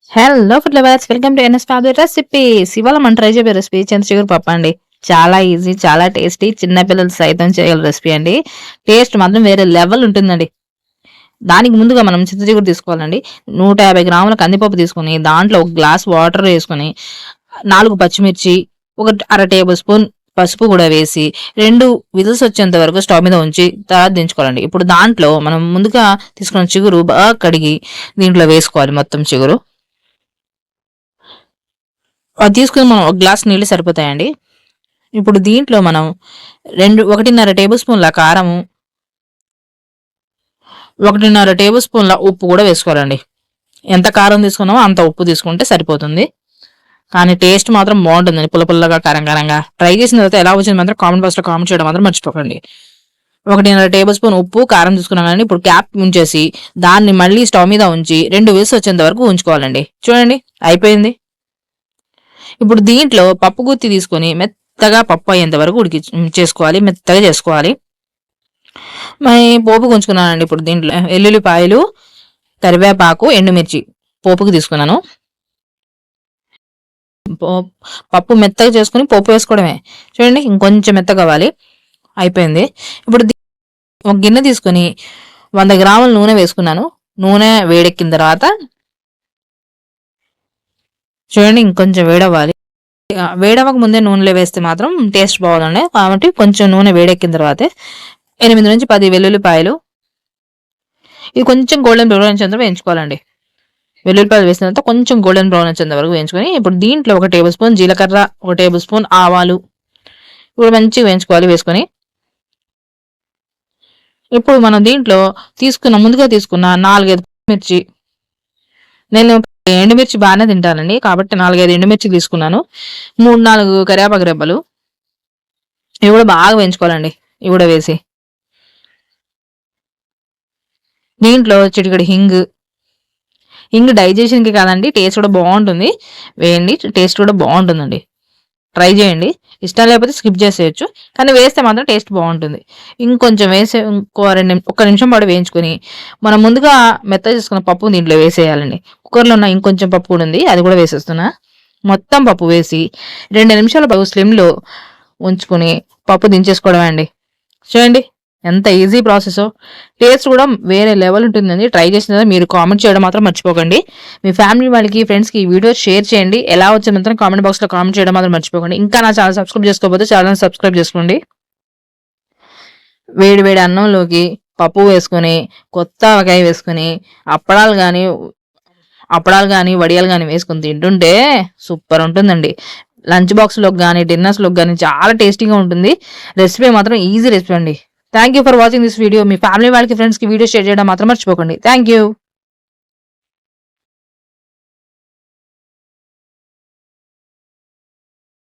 Hello food lovers, welcome to NS family recipes. ఇవాళ మనం try చేయబోయే రెసిపీ చింతచిగురు పప్పు అండి. చాలా ఈజీ, చాలా టేస్టీ, చిన్నపిల్లలు సైతం చేయగల రెసిపీ అండి. టేస్ట్ మాత్రం వేరే లెవెల్ ఉంటుందండి. దానికి ముందుగా మనం చింతచిగురు తీసుకోవాలండి. 150 గ్రాముల కందిపప్పు తీసుకొని దాంట్లో ఒక గ్లాస్ వాటర్ వేసుకొని 4 పచ్చిమిర్చి, ఒక అర టేబుల్ స్పూన్ పసుపు కూడా వేసి 2 విజిల్స్ వచ్చేంత వరకు స్టవ్ మీద ఉంచి తర్వాత దించుకోవాలండి. ఇప్పుడు దాంట్లో మనం ముందుగా తీసుకున్న చిగురు బాగా కడిగి దీంట్లో వేసుకోవాలి. మొత్తం చిగురు అది తీసుకుని మనం ఒక గ్లాస్ నీళ్ళు సరిపోతాయండి. ఇప్పుడు దీంట్లో మనం 1.5 టేబుల్ స్పూన్ల కారము, 1.5 టేబుల్ స్పూన్ల ఉప్పు కూడా వేసుకోవాలండి. ఎంత కారం తీసుకున్నామో అంత ఉప్పు తీసుకుంటే సరిపోతుంది. కానీ టేస్ట్ మాత్రం బాగుంటుందండి, పుల్లగా కారంగా. ట్రై చేసిన తర్వాత ఎలా వచ్చింది మాత్రం కామెంట్ బాక్స్లో కామెంట్ చేయడం మాత్రం మర్చిపోకండి. 1.5 టేబుల్ స్పూన్ ఉప్పు, కారం తీసుకున్నాం కానీ ఇప్పుడు క్యాప్ ఉంచేసి దాన్ని మళ్ళీ స్టవ్ మీద ఉంచి 2 విజిల్స్ వచ్చేంత వరకు ఉంచుకోవాలండి. చూడండి అయిపోయింది. ఇప్పుడు దీంట్లో పప్పు గుత్తి తీసుకొని మెత్తగా పప్పు అయ్యేంత వరకు చేసుకోవాలి, మెత్తగా చేసుకోవాలి. మరి పోపు ఉంచుకున్నానండి. ఇప్పుడు దీంట్లో ఎల్లుల్లిపాయలు, కరివేపాకు, ఎండుమిర్చి పోపుకి తీసుకున్నాను. పప్పు మెత్తగా చేసుకుని పోపు వేసుకోవడమే. చూడండి ఇంకొంచెం మెత్తగా కావాలి. అయిపోయింది. ఇప్పుడు ఒక గిన్నె తీసుకొని 100 గ్రాముల నూనె వేసుకున్నాను. నూనె వేడెక్కిన తర్వాత చూడండి ఇంకొంచెం వేడవ్వాలి. వేడవక ముందే నూనెలో వేస్తే మాత్రం టేస్ట్ బాగుందండి. కాబట్టి కొంచెం నూనె వేడెక్కిన తర్వాతే 8 నుంచి 10 వెల్లుల్లిపాయలు, ఇది కొంచెం గోల్డెన్ బ్రౌన్ వచ్చేంత వేయించుకోవాలండి. వెల్లుల్లిపాయలు వేసిన తర్వాత కొంచెం గోల్డెన్ బ్రౌన్ వచ్చేంత వరకు వేయించుకొని ఇప్పుడు దీంట్లో 1 టేబుల్ స్పూన్ జీలకర్ర, 1 టేబుల్ స్పూన్ ఆవాలు ఇప్పుడు మంచిగా వేయించుకోవాలి. వేసుకొని ఇప్పుడు మనం దీంట్లో ముందుగా తీసుకున్న 4-5 మిర్చి, నేను ఎండుమిర్చి బాగానే తింటానండి కాబట్టి 4-5 ఎండుమిర్చి తీసుకున్నాను. 3-4 కరివేపాకు రెబ్బలు ఇవి కూడా బాగా వేయించుకోవాలండి. ఇవి కూడా వేసి దీంట్లో చిటికెడు హింగ్ డైజెషన్కి కాదండి, టేస్ట్ కూడా బాగుంటుంది. వేయండి, టేస్ట్ కూడా బాగుంటుందండి. ట్రై చేయండి. ఇష్టం లేకపోతే స్కిప్ చేసేయచ్చు, కానీ వేస్తే మాత్రం టేస్ట్ బాగుంటుంది. ఇంకొంచెం వేసే ఒక్క నిమిషం పాటు వేయించుకొని మనం ముందుగా మెత్త చేసుకున్న పప్పు దీంట్లో వేసేయాలండి. కుక్కర్లో ఉన్న ఇంకొంచెం పప్పు కూడా ఉంది, అది కూడా వేసేస్తున్నా. మొత్తం పప్పు వేసి 2 నిమిషాల పాటు స్లిమ్లో ఉంచుకొని పప్పు దించేసుకోవడమే అండి. చూడండి ఎంత ఈజీ ప్రాసెస్. టేస్ట్ కూడా వేరే లెవెల్ ఉంటుందండి. ట్రై చేసిన మీరు కామెంట్ చేయడం మాత్రం మర్చిపోకండి. మీ ఫ్యామిలీ వాళ్ళకి, ఫ్రెండ్స్కి ఈ వీడియో షేర్ చేయండి. ఎలా వచ్చింది మాత్రం కామెంట్ బాక్స్లో కామెంట్ చేయడం మాత్రం మర్చిపోకండి. ఇంకా నా ఛానల్ సబ్స్క్రైబ్ చేసుకోకపోతే ఛానల్ సబ్స్క్రైబ్ చేసుకోండి. వేడి అన్నంలోకి పప్పు వేసుకొని, కొత్త ఆవకాయ వేసుకొని, అప్పడాలు కానీ వడియాలు కానీ వేసుకొని తింటుంటే సూపర్ ఉంటుందండి. లంచ్ బాక్స్లోకి కానీ డిన్నర్స్లోకి కానీ చాలా టేస్టీగా ఉంటుంది. రెసిపీ మాత్రం ఈజీ రెసిపీ అండి. Thank you for watching this video. Me family వాళ్ళకి, ఫ్రెండ్స్కి వీడియో షేర్ చేయడం మాత్రం మర్చిపోకండి. Thank you.